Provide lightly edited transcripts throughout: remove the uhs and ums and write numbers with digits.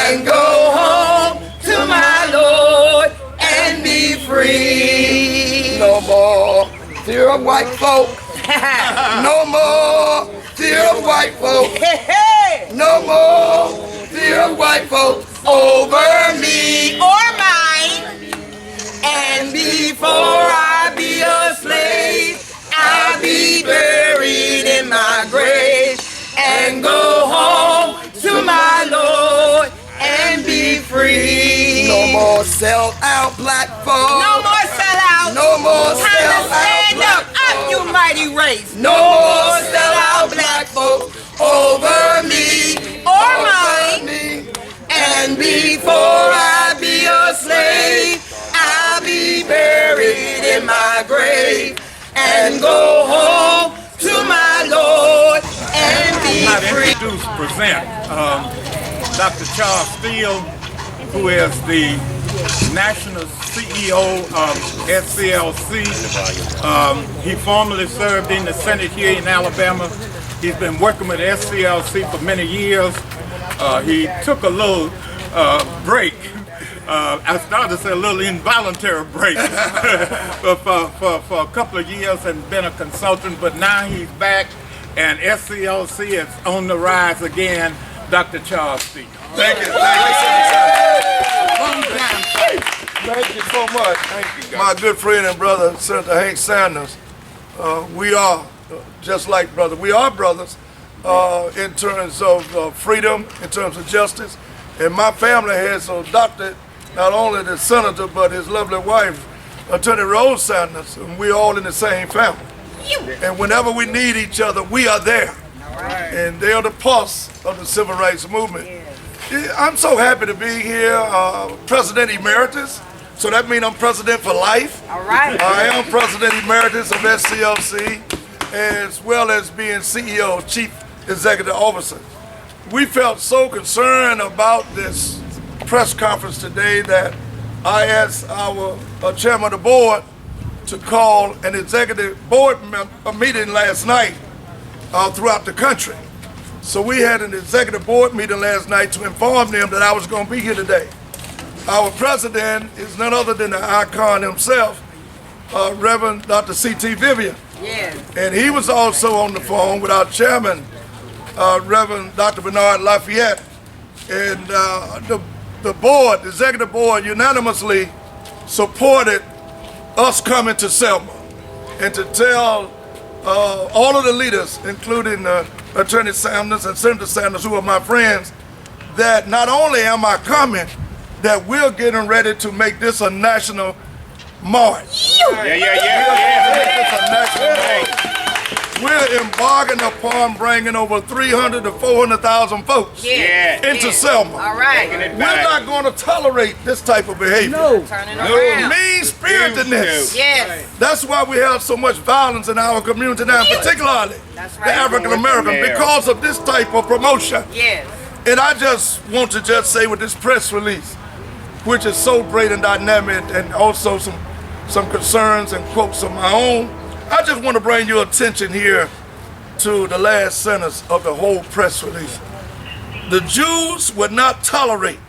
and go home to my Lord and be free. No more fear of white folk. No more fear of white folk. No more fear of white folk over me or mine. And before I be a slave, I'll be buried in my grave and go home to my Lord and be free. No more sell out black folk. No more sell out. No more sell out stand black up, folk. you mighty race. No more sell out black folk over me or mine. And before I be a slave, I'll be buried in my grave and go home to my Lord and be free. Present Dr. Charles Steele, who is the National CEO of SCLC. He formerly served in the Senate here in Alabama. He's been working with SCLC for many years. He took a little break. I started to say a little involuntary break for a couple of years and been a consultant, but now he's back and SCLC is on the rise again. Dr. Charles Steele. Thank you. Thank you so much. Thank you, my good friend and brother, Senator Hank Sanders. We are just like brothers. We are brothers in terms of freedom, in terms of justice. And my family has adopted not only the senator, but his lovely wife, Attorney Rose Sanders, and we're all in the same family. And whenever we need each other, we are there. And they are the pulse of the civil rights movement. I'm so happy to be here, President Emeritus. So that means I'm president for life. All right. I am President Emeritus of SCLC, as well as being CEO, Chief Executive Officer. We felt so concerned about this press conference today that I asked our chairman of the board to call an executive board meeting last night throughout the country. So we had an executive board meeting last night to inform them that I was going to be here today. Our president is none other than the icon himself, Reverend Dr. C.T. Vivian. Yes. And he was also on the phone with our chairman, Reverend Dr. Bernard Lafayette. And the board, the executive board, unanimously supported us coming to Selma and to tell all of the leaders, including Attorney Sanders and Senator Sanders, who are my friends, that not only am I coming, that we're getting ready to make this a national march. We're embarking upon bringing over 300 to 400,000 folks into Selma. All right. We're not going to tolerate this type of behavior. No. Turning around. Mean-spiritedness. Yes. That's why we have so much violence in our community now, particularly the African American, because of this type of promotion. Yes. And I just want to just say with this press release, which is so great and dynamic, and also some concerns and quotes of my own, I just want to bring your attention here to the last sentence of the whole press release. The Jews would not tolerate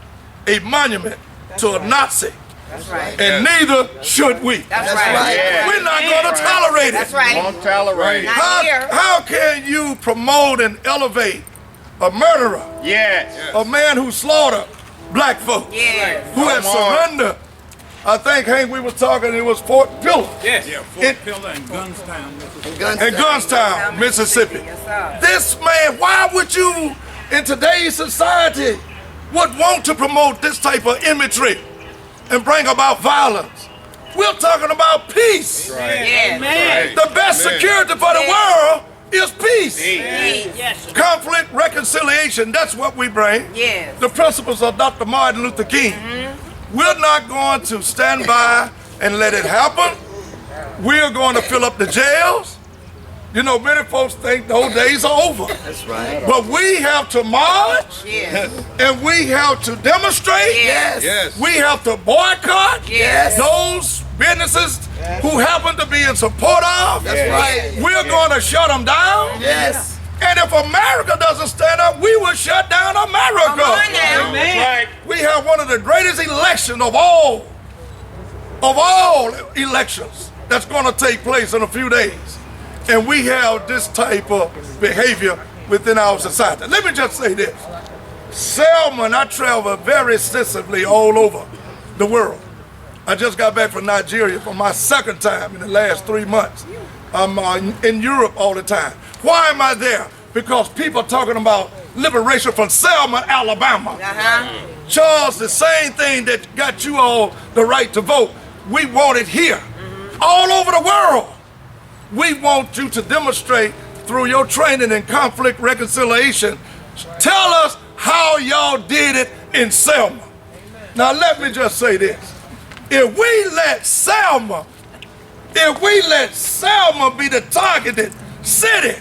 a monument to a Nazi. That's right. And neither should we. That's right. We're not going to tolerate it. That's right. Won't tolerate it. How can you promote and elevate a murderer? Yes. A man who slaughtered black folks. Yes. Who had surrendered. I think, Hank, we were talking, it was Fort Pillar. Yes. Yeah, Fort Pillar and Gunstown, Mississippi. In Gunstown, Mississippi. This man, why would you, in today's society, would want to promote this type of imagery and bring about violence? We're talking about peace. Right. Yes. The best security for the world is peace. Yes. Conflict, reconciliation, that's what we bring. Yes. The principles of Dr. Martin Luther King. We're not going to stand by and let it happen. We're going to fill up the jails. You know, many folks think those days are over. That's right. But we have to march, and we have to demonstrate. Yes. We have to boycott those businesses who happen to be in support of. That's right. We're going to shut them down. Yes. And if America doesn't stand up, we will shut down America. Come on now. That's right. have one of the greatest elections of all elections that's going to take place in a few days. And we have this type of behavior within our society. Let me just say this. Selma, and I travel very extensively all over the world. I just got back from Nigeria for my second time in the last 3 months. I'm in Europe all the time. Why am I there? Because people are talking about liberation from Selma, Alabama. Charles, the same thing that got you all the right to vote, we want it here. All over the world. We want you to demonstrate through your training in conflict reconciliation. Tell us how y'all did it in Selma. Now let me just say this. If we let Selma be the targeted city,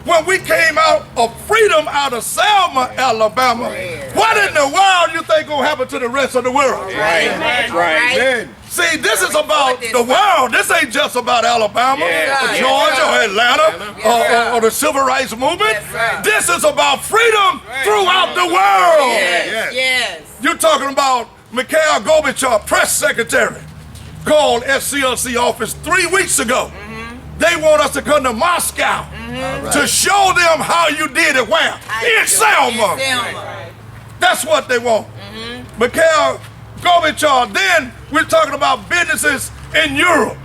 when we came out of freedom out of Selma, Alabama, what in the world you think gonna happen to the rest of the world? Right. See, this is about the world. This ain't just about Alabama, or Georgia, or Atlanta, or the Civil Rights Movement. This is about freedom throughout the world. Yes. You're talking about Mikhail Gorbachev, press secretary, called SCLC office 3 weeks ago. They want us to come to Moscow to show them how you did it where? In Selma. That's what they want. Mikhail Gorbachev. Then we're talking about businesses in Europe.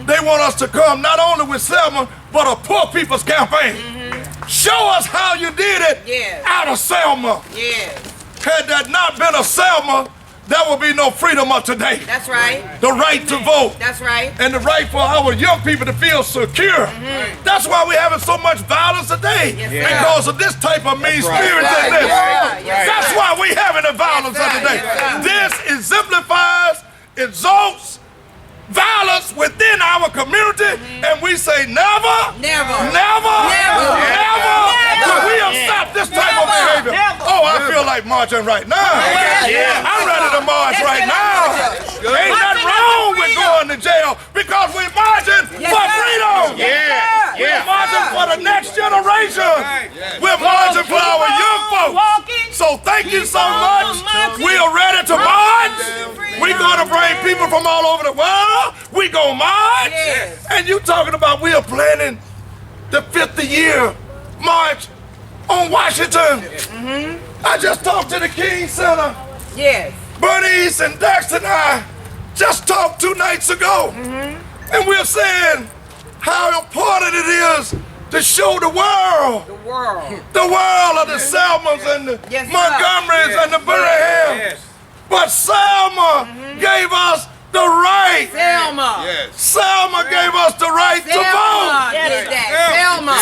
They want us to come not only with Selma, but a poor people's campaign. Show us how you did it out of Selma. Had that not been a Selma, there will be no freedom of today. That's right. The right to vote. That's right. And the right for our young people to feel secure. That's why we're having so much violence today. Because of this type of mean spirit in this. That's why we're having the violence of today. This exemplifies, exalts violence within our community, and we say never, never, never, never, never, will we have stopped this type of behavior. Oh, I feel like marching right now. I'm ready to march right now. Ain't nothing wrong with going to jail because we're marching for freedom. We're marching for the next generation. We're marching for our young folks. So thank you so much. We are ready to march. We're going to bring people from all over the world. We gonna march. And you talking about we are planning the 50th year march on Washington. I just talked to the King Center. Bernice and Dax and I just talked 2 nights ago. And we're saying how important it is to show the world of the Selmas and the Montgomerys and the Birminghams. But Selma gave us the right. Selma gave us the right to vote.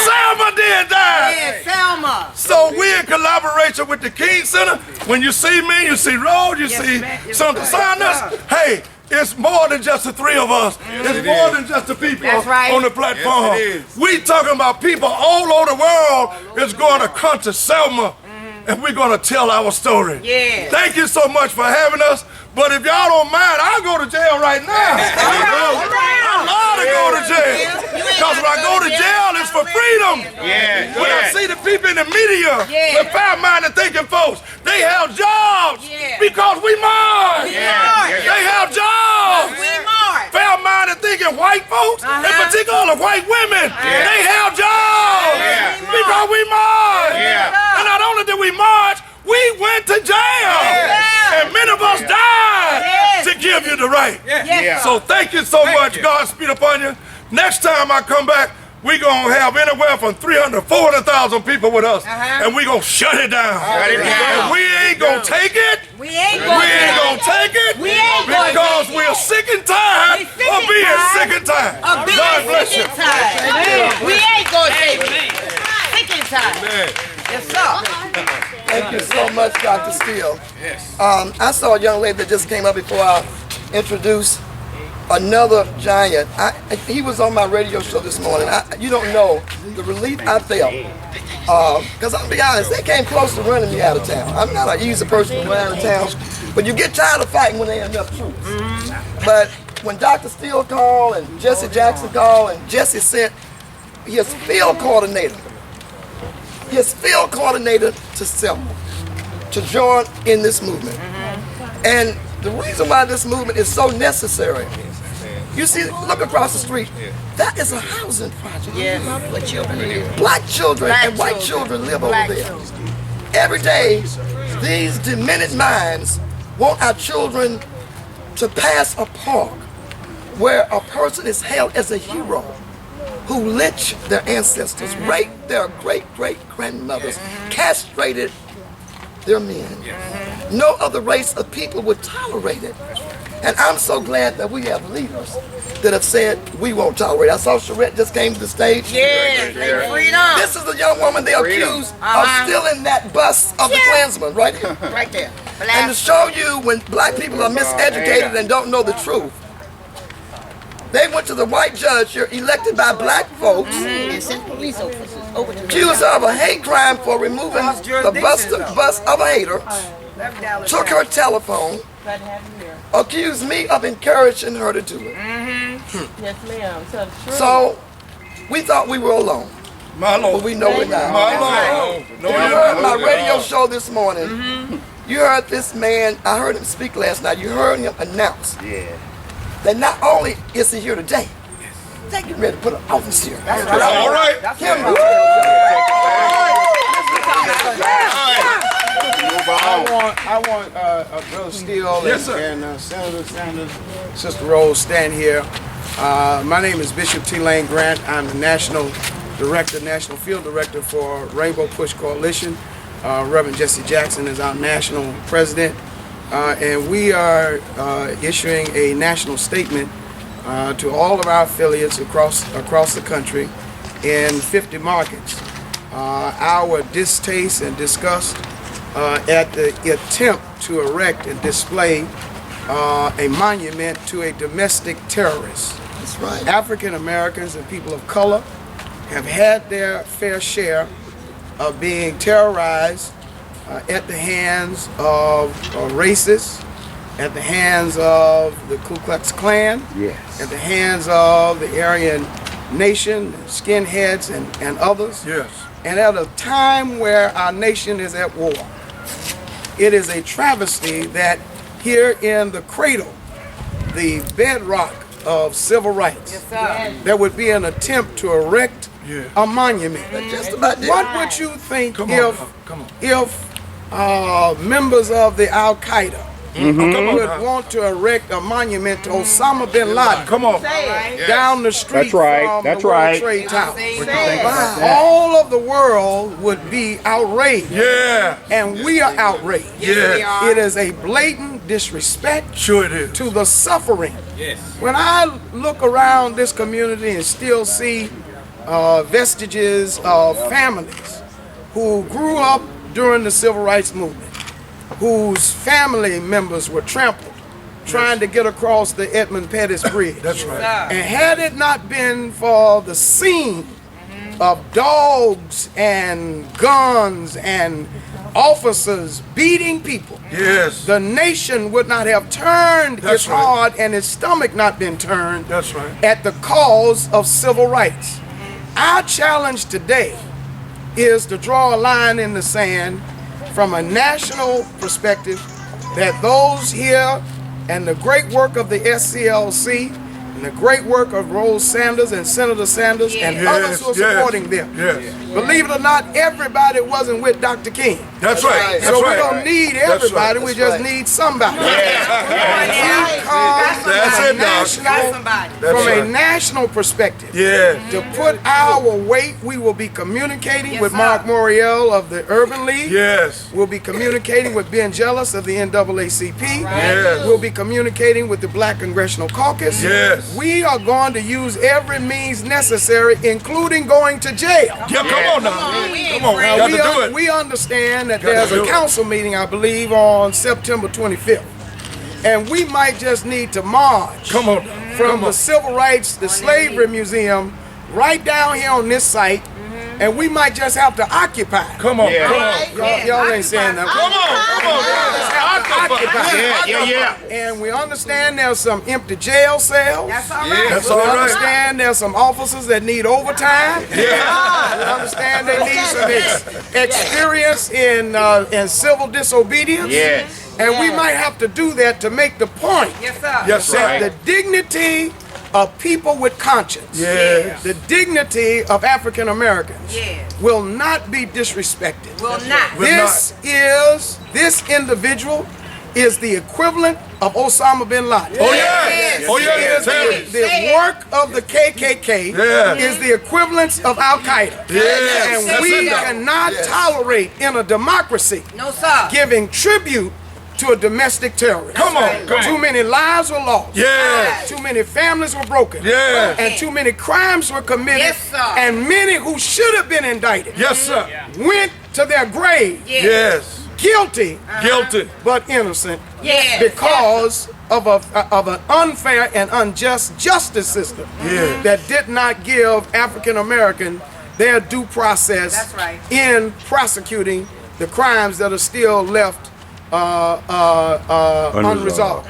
Selma did that. So we in collaboration with the King Center. When you see me, you see Rose, you see Senator Sanders. Hey, it's more than just the 3 of us. It's more than just the people on the platform. We talking about people all over the world is going to come to Selma, and we're going to tell our story. Thank you so much for having us. But if y'all don't mind, I'll go to jail right now. I love to go to jail. Because when I go to jail, it's for freedom. When I see the people in the media, the fair-minded thinking folks, they have jobs because we march. They have jobs. Fair-minded thinking white folks, in particular white women, they have jobs because we march. And not only did we march, we went to jail. And many of us died to give you the right. So thank you so much. God speed upon you. Next time I come back, we're going to have anywhere from 300,000 to 400,000 people with us. And we're going to shut it down. And we ain't going to take it. We ain't going to take it. Because we're sick and tired of being sick and tired. God bless you. We ain't going to take it. Sick and tired. Yes, sir. Thank you so much, Dr. Steele. I saw a young lady that just came up before I introduced another giant. He was on my radio show this morning. You don't know the relief I felt. Because I'll be honest, they came close to running me out of town. I'm not an easy person to run out of town, but you get tired of fighting when there ain't enough troops. But when Dr. Steele called and Jesse Jackson called and Jesse sent his field coordinator to Selma to join in this movement. And the reason why this movement is so necessary, you see, look across the street, that is a housing project. What children live. Black children and white children live over there. Every day, these demented minds want our children to pass a park where a person is hailed as a hero who lynched their ancestors, raped their great-great-grandmothers, castrated their men. No other race of people would tolerate it. And I'm so glad that we have leaders that have said we won't tolerate it. I saw Charette just came to the stage. Freedom. This is the young woman they accused of stealing that bus of the Klansmen, right here. Right there. And to show you when black people are miseducated and don't know the truth, they went to the white judge here, elected by black folks, And sent police officers over to accused her of a hate crime for removing the bus of a hater, took her telephone, accused me of encouraging her to do it. Yes, ma'am. So we thought we were alone, My Lord. but we know we're not. My Lord. You heard my radio show this morning. You heard this man, I heard him speak last night. You heard him announce that not only is he here today, they get ready to put an office here. All right. I want Brother Steele and Senator Sanders, Sister Rose stand here. My name is Bishop T. Lane Grant. I'm the National Field Director for Rainbow Push Coalition. Reverend Jesse Jackson is our National President. And we are issuing a national statement to all of our affiliates across the country in 50 markets. Our distaste and disgust at the attempt to erect and display a monument to a domestic terrorist. That's right. African Americans and people of color have had their fair share of being terrorized at the hands of racists, at the hands of the Ku Klux Klan, at the hands of the Aryan Nation, skinheads, and others. And at a time where our nation is at war, it is a travesty that here in the cradle, the bedrock of civil rights, there would be an attempt to erect a monument. What would you think if members of the Al-Qaeda would want to erect a monument to Osama bin Laden down the street from the World Trade Tower? All of the world would be outraged. And we are outraged. It is a blatant disrespect to the suffering. When I look around this community and still see vestiges of families who grew up during the Civil Rights Movement, whose family members were trampled trying to get across the Edmund Pettus Bridge. That's right. And had it not been for the scene of dogs and guns and officers beating people, the nation would not have turned its heart and its stomach not been turned at the cause of civil rights. Our challenge today is to draw a line in the sand from a national perspective, that those here and the great work of the SCLC and the great work of Rose Sanders and Senator Sanders and others who are supporting them. Believe it or not, everybody wasn't with Dr. King. That's right. So we don't need everybody, we just need somebody. From a national perspective, to put our weight, we will be communicating with Mark Moriel of the Urban League. We'll be communicating with Ben Jealous of the NAACP. We'll be communicating with the Black Congressional Caucus. We are going to use every means necessary, including going to jail. Come on now. We understand that there's a council meeting, I believe, on September 25th. And we might just need to march from the Civil Rights, the Slavery Museum, right down here on this site, and we might just have to occupy. Come on. Y'all ain't saying that. Come on. Occupy. And we understand there's some empty jail cells. That's all right. That's We all right. understand there's some officers that need overtime. We understand they need some experience in civil disobedience. And we might have to do that to make the point Yes, sir. Yes, sir. that the dignity of people with conscience, Yes. the dignity of African Americans, Yes. will not be disrespected. Will not. This individual is the equivalent of Osama bin Laden. Oh yeah. Oh yeah. Tell me. The work of the KKK Yeah. is the equivalence of Al Qaeda. Yes. And That's we it now. cannot tolerate in a democracy No, sir. giving tribute to a domestic terrorist. Come on. Come Too on. many lives were lost. Yes. Too many families were broken. Yes. And too many crimes were committed. Yes, sir. And many who should have been indicted Yes, sir. went to their grave Yes. guilty Guilty. but innocent Yes. because of an unfair and unjust justice system that did not give African American their due process That's right. in prosecuting the crimes that are still left unresolved.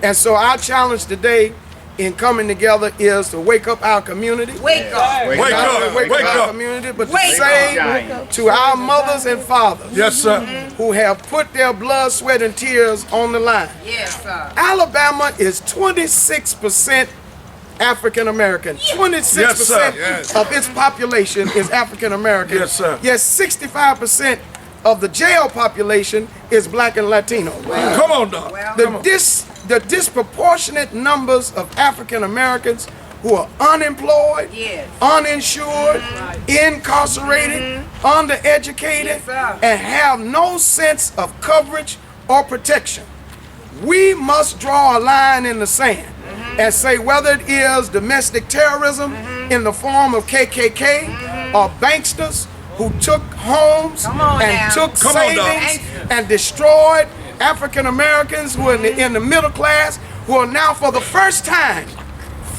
And so our challenge today in coming together is to wake up our community. Wake up. Wake Not up. only Wake our up. community, but to Wake say to our mothers and fathers Yes, sir. who have put their blood, sweat, and tears on the line. Yes, sir. Alabama is 26% African American. 26% Yes. of its population is African American. Yes, sir. Yes, 65% of the jail population is Black and Latino. Come on, Doc. Well, The disproportionate numbers of African Americans who are unemployed, Yes. uninsured, incarcerated, undereducated, Yes, sir. and have no sense of coverage or protection. We must draw a line in the sand and say whether it is domestic terrorism in the form of KKK or banksters who took homes Come on and now. took Come on, dog. savings and destroyed African Americans who are in the middle class, who are now for the first time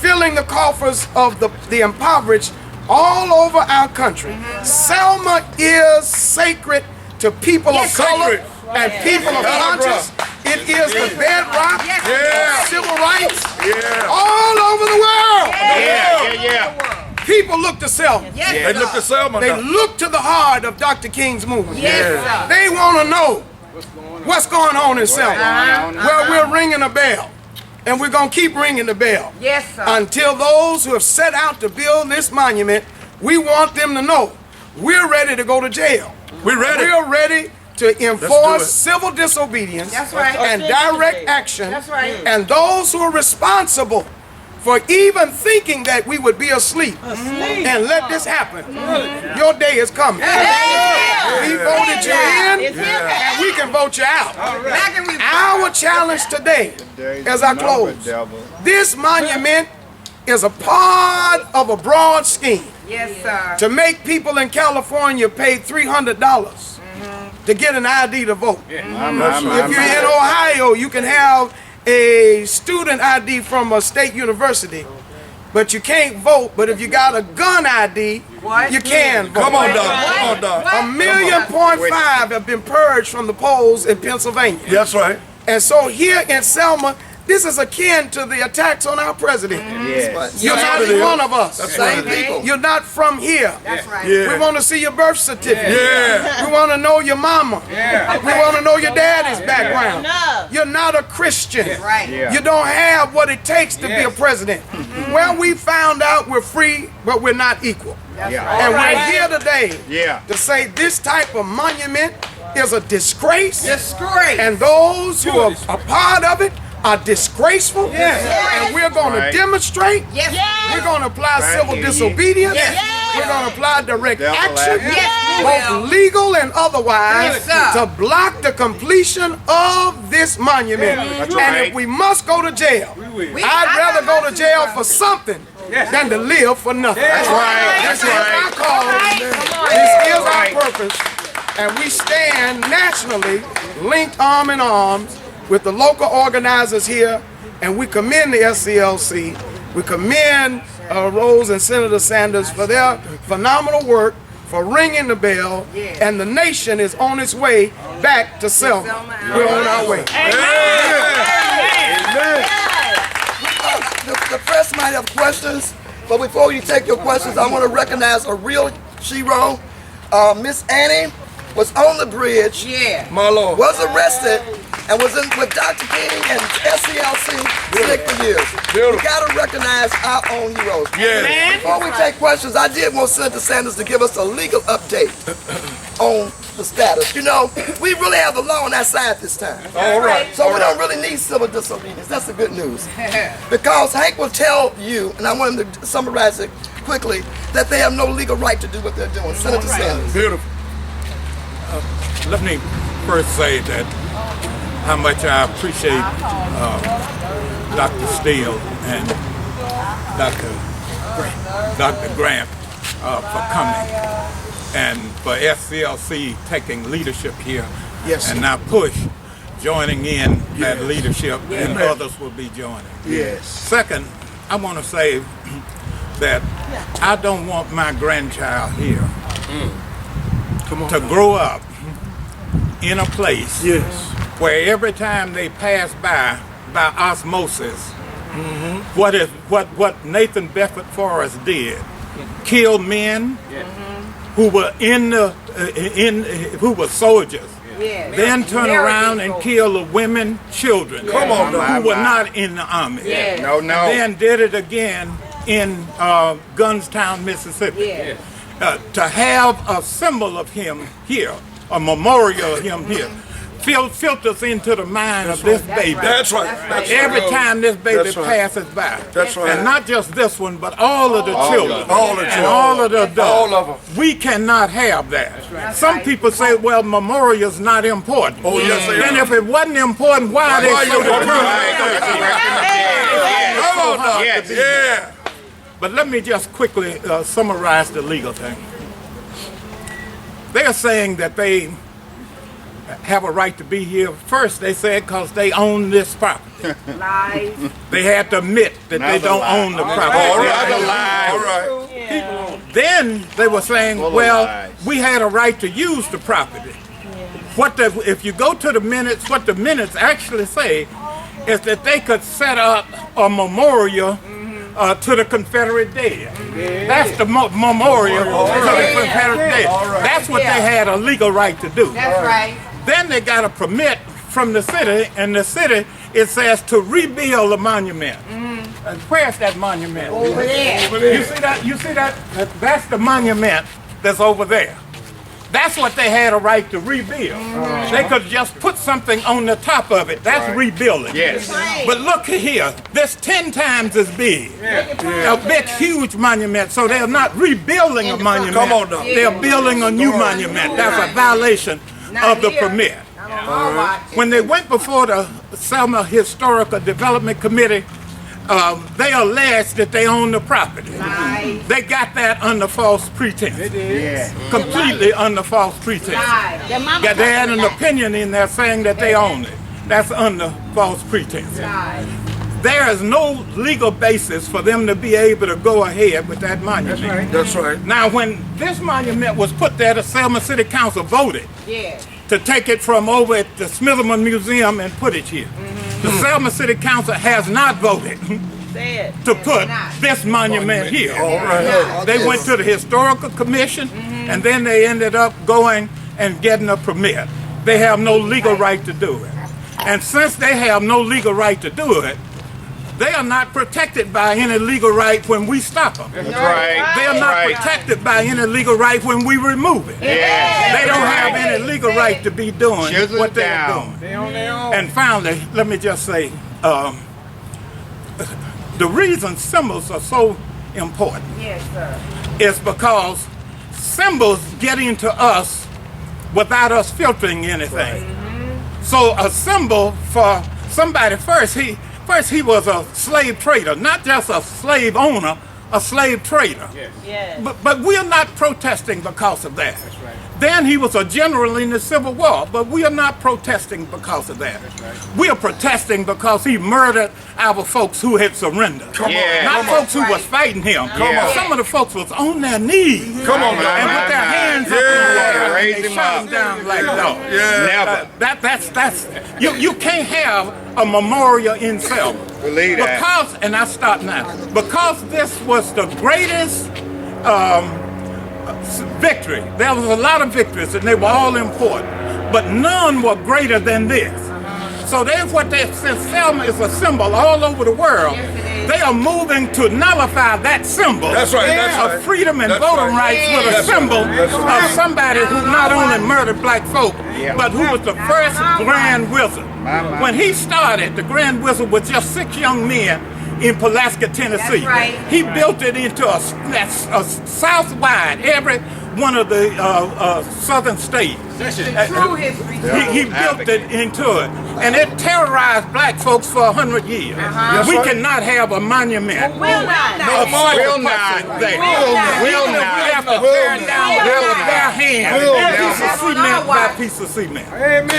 filling the coffers of the impoverished all over our country. Selma is sacred to people Yes, of color sacred. and people of conscience. It is the bedrock Yes. of civil rights Yeah. all over the world. Yeah. People look to Selma. Yes, They sir. look to Selma They now. look to the heart of Dr. King's movement. Yes, sir. They want to know what's going on in Selma. Well, we're ringing a bell, and we're going to keep ringing the bell Yes, sir. until those who have set out to build this monument, we want them to know we're ready to go to jail. We ready. We're ready to it. enforce civil disobedience That's right. and direct action. That's right. And those who are responsible for even thinking that we would be asleep and let this happen, your day is coming. We voted you in, and we can vote you out. Back and we Our challenge today, as I close, this monument is a part of a broad scheme Yes, sir. to make people in California pay $300 to get an ID to vote. If you're in Ohio, you can have a student ID from a state university, but you can't vote. But if you got a gun ID, What? you can vote. Come on, Doc. Come on, Doc. 1.5 million have been purged from the polls in Pennsylvania. That's right. And so here in Selma, this is akin to the attacks on our president. You're not what it is. one of us. Same people. You're not from here. That's right. We Yeah. want to see your birth certificate. Yeah. We want to know your mama. We want to know your daddy's background. No. You're not a Christian. Right. You don't have what it takes to be a president. Well, we found out we're free, but we're not equal. That's And right. we're here today to say this type of monument is a disgrace. Disgrace. And those who are a part of it are disgraceful. And we're going to demonstrate. Yes. We're going to apply civil disobedience. Yes. We're going to apply direct action, Yes, we both will. legal and otherwise, Yes, sir. to block the completion of this monument. And if we must go to jail, I'd rather go to jail for something than to live for nothing. That's right. This is our cause. This is our purpose. And we stand nationally linked arm in arms with the local organizers here, and we commend the SCLC. We commend Rose and Senator Sanders for their phenomenal work, for ringing the bell, and the nation is on its way back to Selma. We're on our way. the press might have questions, but before you take your questions, I want to recognize a real hero. Miss Annie was on the bridge. Yeah. My Lord. Was arrested and was in with Dr. King and SCLC sick for years. We got to recognize our own heroes. Yes. Before we take questions, I did want Senator Sanders to give us a legal update on the status. You know, we really have the law on our side this time. All right. So we don't really need civil disobedience. That's the good news. Because Hank will tell you, and I want him to summarize it quickly, that they have no legal right to do what they're doing. Senator Sanders. Beautiful. Let me first say that how much I appreciate Dr. Steele and Dr. Grant for coming and for SCLC taking leadership here. Yes, and now push joining in that leadership, and others will be joining. Yes. Second, I want to say that I don't want my grandchild here to grow up in a place where every time they pass by osmosis, what Nathan Bedford Forrest did, kill men who were who were soldiers, then turn around and kill the women, children who were not in the army. Then did it again in Gunstown, Mississippi. To have a symbol of him here, a memorial of him here, filters into the mind of this baby. That's right. Every time this baby passes by. That's right. And not just this one, but all of the children. All the and children. all of the adults. All of them. We cannot have that. Some people say, well, memorial's not important. Oh, yes, they Then are. if it wasn't important, why are they so determined? Yeah. But let me just quickly summarize the legal thing. They are saying that they have a right to be here. First, they said because they own this property. Lies. They had to admit that they don't own the property. All right. Then they were saying, well, we had a right to use the property. If you go to the minutes, what the minutes actually say is that they could set up a memorial to the Confederate dead. That's the memorial to the Confederate dead. That's what they had a legal right to do. That's right. Then they got a permit from the city, and the city, it says to rebuild the monument. And where's that monument? Over there. You see that? You see that? That's the monument that's over there. That's what they had a right to rebuild. They could just put something on the top of it. That's rebuilding. Yes. But look here, this 10 times as big. A big, huge monument. So they're not rebuilding a monument. Come on now. They're building a new monument. That's a violation of the permit. When they went before the Selma Historical Development Committee, they alleged that they own the property. They got that under false pretense. Completely under false pretense. They had an opinion in there saying that they own it. That's under false pretense. There is no legal basis for them to be able to go ahead with that monument. That's right. Now, when this monument was put there, the Selma City Council voted to take it from over at the Smithman Museum and put it here. The Selma City Council has not voted to put this monument here. They went to the Historical Commission, and then they ended up going and getting a permit. They have no legal right to do it. And since they have no legal right to do it, they are not protected by any legal right when we stop them. That's right. They are not protected by any legal right when we remove it. They don't have any legal right to be doing what they're doing. And finally, let me just say, the reason symbols are so important is because symbols get into us without us filtering anything. So a symbol for somebody, first he was a slave trader, not just a slave owner, a slave trader. But we're not protesting because of that. Then he was a general in the Civil War, but we are not protesting because of that. We are protesting because he murdered our folks who had surrendered. Not folks who was fighting him. Some of the folks was on their knees. And with their hands up in the air, they shot him down like dogs. That's you can't have a memorial in Selma. Believe that. Because, and I stop now, because this was the greatest victory. There was a lot of victories and they were all important, but none were greater than this. So that's what since Selma is a symbol all over the world, they are moving to nullify that symbol of freedom and voting rights with a symbol of somebody who not only murdered black folk, but who was the first Grand Wizard. When he started, the Grand Wizard was just 6 young men in Pulaski, Tennessee. He built it into a south-wide, every one of the southern states. He built it into it. And it terrorized black folks for 100 years. We cannot have a monument. Will not. Will not. We have to tear down with their hands, piece of cement by piece of cement. Amen.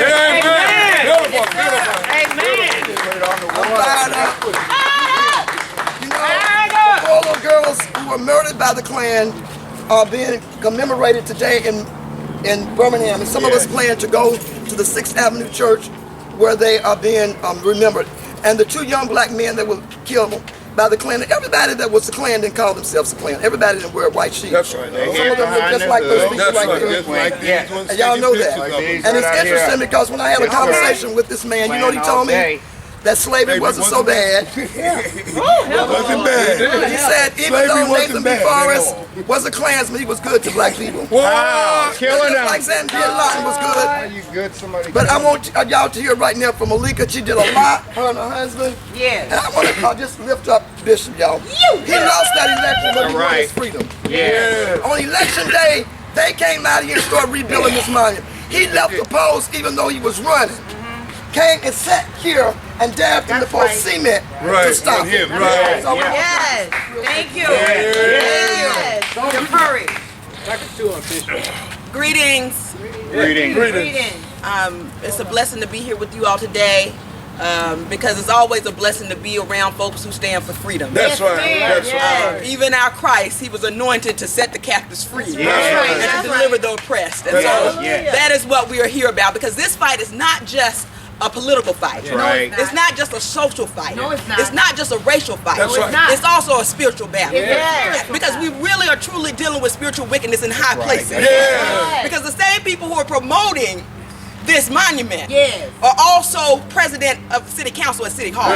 All those girls who were murdered by the Klan are being commemorated today in Birmingham. And some of us plan to go to the 6th Avenue Church where they are being remembered. And the 2 young black men that were killed by the Klan, everybody that was the Klan didn't call themselves a Klan. Everybody didn't wear white sheets. That's right. Some of them look just like those people right there. And y'all know that. And it's interesting because when I had a conversation with this man, you know what he told me? That slavery wasn't so bad. Wasn't bad. He said even though Nathan Bedford Forrest was a Klansman, he was good to black people. Wow, killing them. Like saying Bin Laden was good. You good? Somebody. But I want y'all to hear right now from Malika. She did a lot, her and her husband. Yes. And I want to just lift up Bishop, y'all. He lost that election, but he won his freedom. On election day, they came out here and started rebuilding this monument. He left the post even though he was running. Came and sat here and dabbed in the post cement to stop him. Yes. Thank you. Yes. Deferring. Greetings. It's a blessing to be here with you all today because it's always a blessing to be around folks who stand for freedom. That's right. Even our Christ, he was anointed to set the captives free and to deliver the oppressed. And so that is what we are here about, because this fight is not just a political fight. It's not just a social fight. No, it's not. It's not just a racial fight. No, it's not. It's also a spiritual battle. Yes. Because we really are truly dealing with spiritual wickedness in high places. Because the same people who are promoting this monument are also president of the city council at City Hall.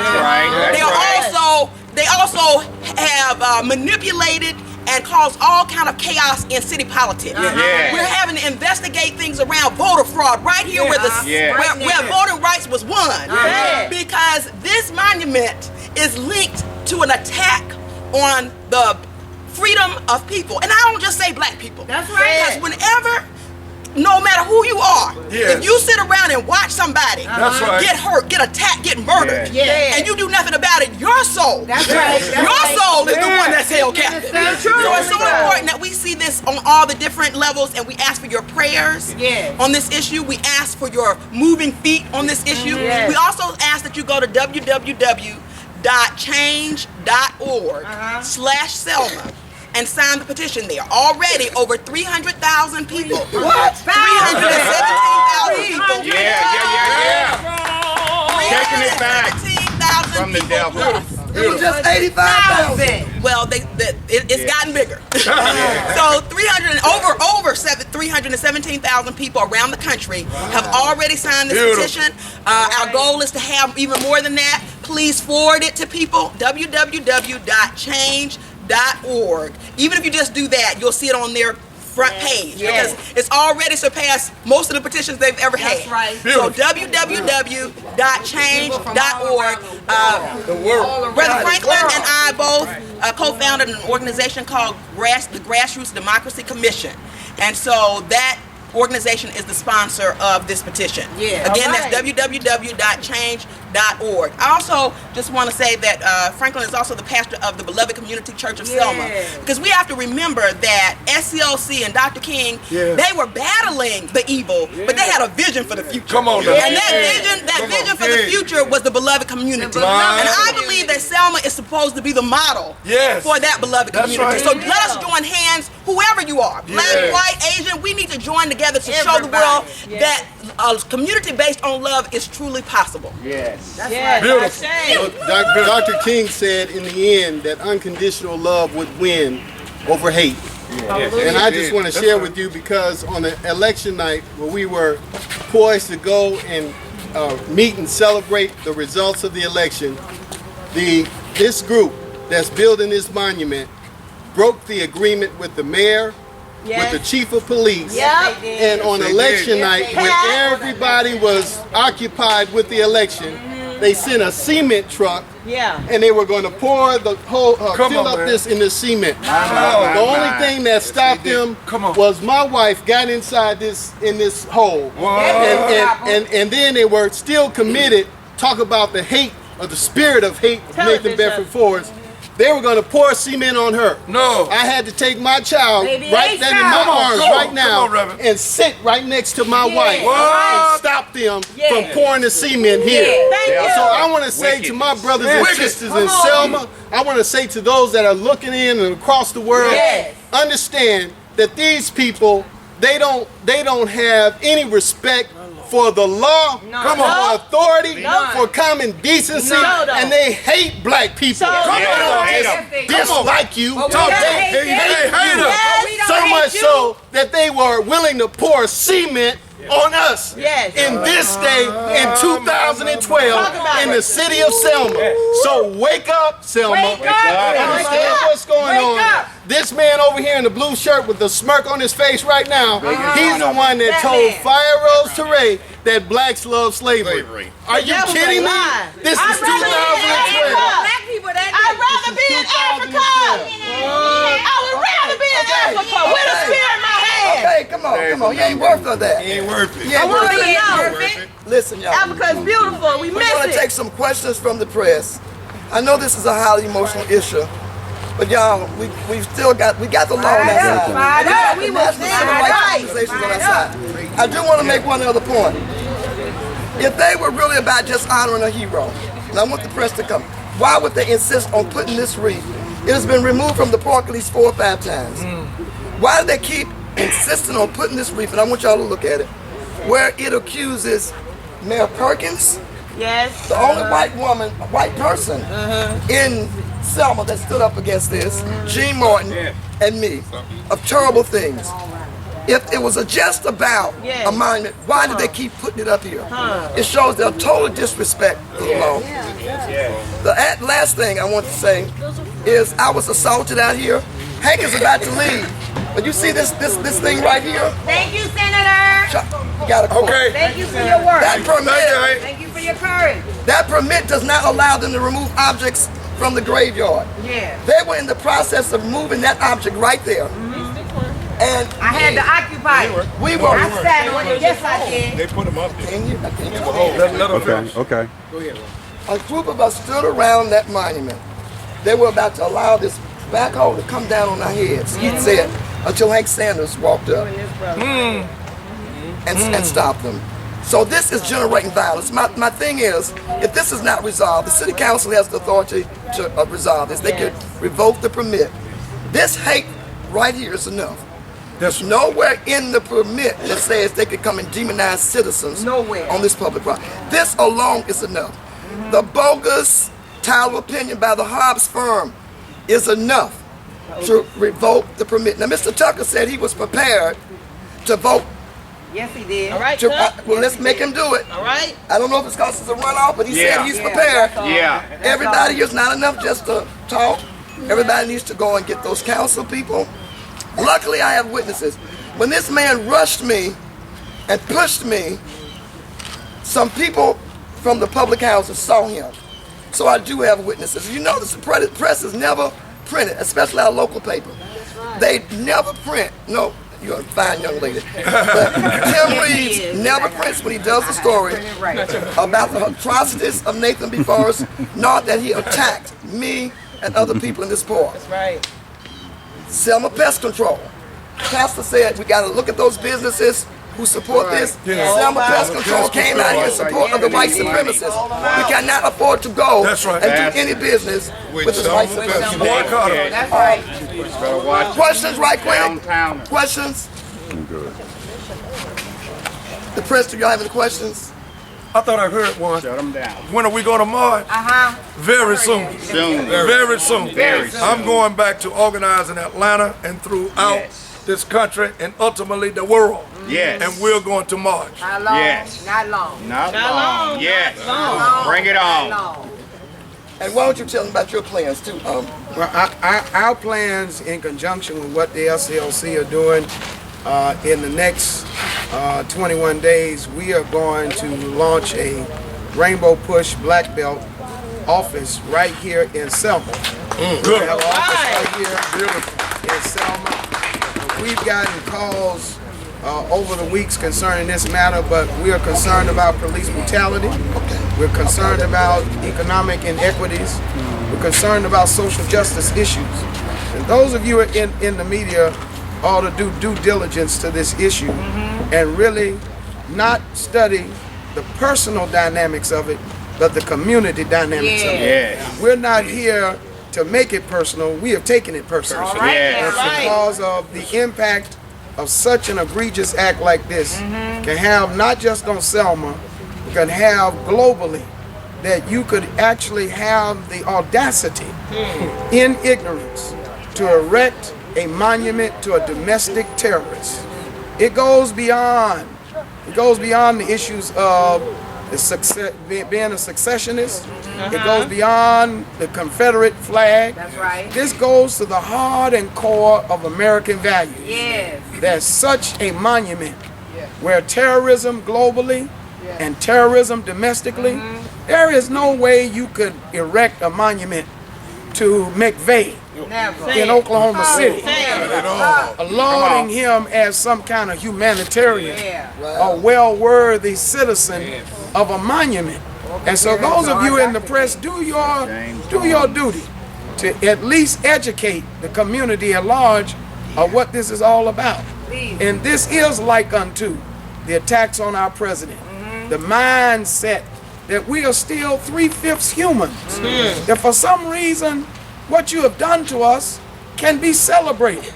They also have manipulated and caused all kind of chaos in city politics. We're having to investigate things around voter fraud right here where voting rights was won. Because this monument is linked to an attack on the freedom of people. And I don't just say black people. That's right. Because whenever, no matter who you are, if you sit around and watch somebody get hurt, get attacked, get murdered, and you do nothing about it, your soul, your soul is the one that's held captive. So it's so important that we see this on all the different levels, and we ask for your prayers on this issue. We ask for your moving feet on this issue. We also ask that you go to www.change.org/Selma. and sign the petition there. Already over 300,000 people. What? 317,000 people. Taking it back from the devil. It was just 85,000. Well, it's gotten bigger. So 317,000 people around the country have already signed this petition. Our goal is to have even more than that. Please forward it to people. www.change.org. Even if you just do that, you'll see it on their front page because it's already surpassed most of the petitions they've ever had. So www.change.org. Brother Franklin and I both co-founded an organization called the Grassroots Democracy Commission. And so that organization is the sponsor of this petition. Yeah. Again, that's www.change.org. I also just want to say that Franklin is also the pastor of the Beloved Community Church of Selma, because we have to remember that SCLC and Dr. King, they were battling the evil, but they had a vision for the future. Come on, now. And that vision for the future was the beloved community. And I believe that Selma is supposed to be the model for that beloved community. Right. So let us join hands, whoever you are, black, white, Asian, we need to join together to show the world that a community based on love is truly possible. Yes. That's right. Beautiful. Dr. King said in the end that unconditional love would win over hate. And I just want to share with you, because on the election night where we were poised to go and meet and celebrate the results of the election, this group that's building this monument broke the agreement with the mayor, with the chief of police, and on election night, when everybody was occupied with the election, they sent a cement truck, and they were going to pour the whole, fill up this in the cement. The only thing that stopped them was my wife got inside in this hole, and then they were still committed. Talk about the hate, or the spirit of hate of Nathan Bedford Forrest. They were going to pour cement on her. No. I had to take my child right then in my arms right now and sit right next to my wife and stop them from pouring the cement here. So I want to say to my brothers and sisters in Selma, I want to say to those that are looking in and across the world, understand that these people, they don't have any respect for the law, for authority, for common decency, and they hate black people. They don't just dislike you. They hate you. So much so that they were willing to pour cement on us in this day in 2012 in the city of Selma. So wake up, Selma. Understand what's going on. This man over here in the blue shirt with the smirk on his face right now, he's the one that told Fire Rose Teray that blacks love slavery. Are you kidding me? This is 2012. I'd rather be in Africa. I would rather be in Africa with a spear in my hand. Okay, come on. You ain't worth of that. He ain't worth it. You ain't worth it. Listen, y'all. Africa is beautiful. We We're miss going to it. take some questions from the press. I know this is a highly emotional issue, but y'all, we got the law on our side. We The will national stand civil rights right. organizations on our side. I do want to make one other point. If they were really about just honoring a hero, and I want the press to come, why would they insist on putting this wreath? It has been removed from the park at least 4 or 5 times. Why do they keep insisting on putting this wreath? And I want y'all to look at it, where it accuses Mayor Perkins, the only white person in Selma that stood up against this, Gene Martin, and me, of terrible things. If it was just about a monument, why did they keep putting it up here? It shows their total disrespect for the law. The last thing I want to say is I was assaulted out here. Hank is about to leave. But you see this thing right here? Thank you, Senator. You got a point. Thank you for your work. That permit, Thank you for your courage. that permit does not allow them to remove objects from the graveyard. They were in the process of moving that object right there. And I had to occupy it. we were. I sat on it. Yes, I did. They put him up there. Can you? Okay. A group of us stood around that monument. They were about to allow this backhoe to come down on our heads, he said, until Hank Sanders walked up and stopped them. So this is generating violence. My thing is, if this is not resolved, the city council has the authority to resolve this. They could revoke the permit. This hate right here is enough. There's nowhere in the permit that says they could come and demonize citizens on this public property. This alone is enough. The bogus title of opinion by the Hobbs firm is enough to revoke the permit. Now, Mr. Tucker said he was prepared to vote. Yes, he did. All right, Well, let's make him do it. All right. I don't know if it's because it's a runoff, but he said he's prepared. Everybody here's not enough just to talk. Everybody needs to go and get those council people. Luckily, I have witnesses. When this man rushed me and pushed me, some people from the public houses saw him. So I do have witnesses. You notice the press is never printed, especially our local paper. They never print. No, You're a fine young lady. But Tim Reeves never prints when he does the story about the atrocities of Nathan B. Forrest, nor that he attacked me and other people in this park. That's right. Selma Pest Control. Pastor said we got to look at those businesses who support this. Selma Pest Control came out here in support of the white supremacists. We cannot afford to go and do any business with this white supremacist. That's right. Questions right quick? Questions? I'm good. The press, do y'all have any questions? I thought I heard one. Shut them down. When are we going to march? Very soon. Soon. Very soon. I'm going back to organize in Atlanta and throughout this country and ultimately the world. Yes. And we're going to march. Not long. Yes. Not long. Not long. Yes. Bring it on. And why don't you tell them about your plans too? Well, our plans in conjunction with what the SCLC are doing in the next 21 days, we are going to launch a Rainbow Push Black Belt office right here in Selma. We have an office right here in Selma. We've gotten calls over the weeks concerning this matter, but we are concerned about police brutality. We're concerned about economic inequities. We're concerned about social justice issues. And those of you in the media ought to do due diligence to this issue and really not study the personal dynamics of it, but the community dynamics of it. We're not here to make it personal. We have taken it personal. And because of the impact of such an egregious act like this can have not just on Selma, can have globally, that you could actually have the audacity in ignorance to erect a monument to a domestic terrorist. It goes beyond the issues of being a secessionist. It goes beyond the Confederate flag. That's right. This goes to the heart and core of American values. Yes. There's such a monument where terrorism globally and terrorism domestically, there is no way you could erect a monument to McVeigh in Oklahoma City, lauding him as some kind of humanitarian, a well-worthy citizen of a monument. And so those of you in the press, do your duty to at least educate the community at large of what this is all about. And this is like unto the attacks on our president, the mindset that we are still 3/5 humans. That for some reason, what you have done to us can be celebrated.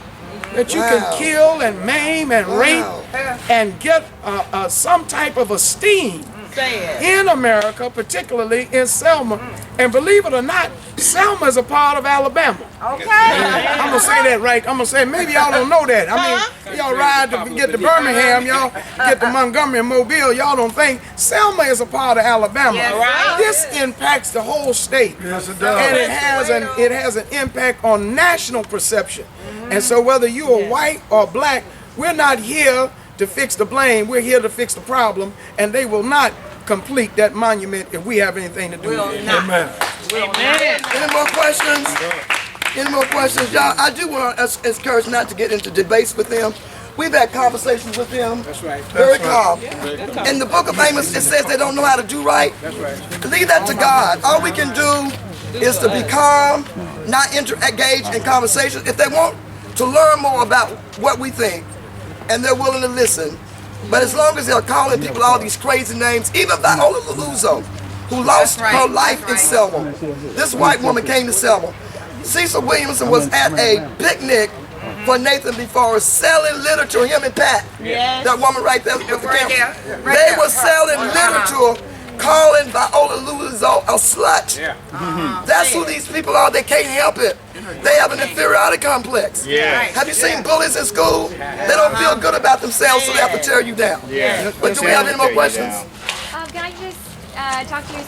That you can kill and maim and rape and get some type of esteem in America, particularly in Selma. And believe it or not, Selma is a part of Alabama. Okay. I'm gonna say that right. I'm gonna say, maybe y'all don't know that. I mean, y'all ride to get to Birmingham, y'all get to Montgomery and Mobile, y'all don't think Selma is a part of Alabama. This impacts the whole state. Yes, it does. And it has an impact on national perception. And so whether you are white or black, we're not here to fix the blame, we're here to fix the problem, and they will not complete that monument if we have anything to do with it. Amen. Any more questions? Any more questions? Y'all, I do want to encourage not to get into debates with them. We've had conversations with them. That's right. Very calm. In the book of Amos, it says they don't know how to do right. That's right. Leave that to God. All we can do is to be calm, not engage in conversations. If they want to learn more about what we think, and they're willing to listen, but as long as they're calling people all these crazy names, even Viola Luluzo, who lost her life in Selma. This white woman came to Selma. Cecil Williamson was at a picnic for Nathan B. Forrest selling literature, him and Pat. That woman right there with the camera. They were selling literature, calling Viola Luluzo a slut. That's who these people are. They can't help it. They have an inferiority complex. Have you seen bullies in school? They don't feel good about themselves, so they have to tear you down. But do we have any more questions? Can I just talk to you?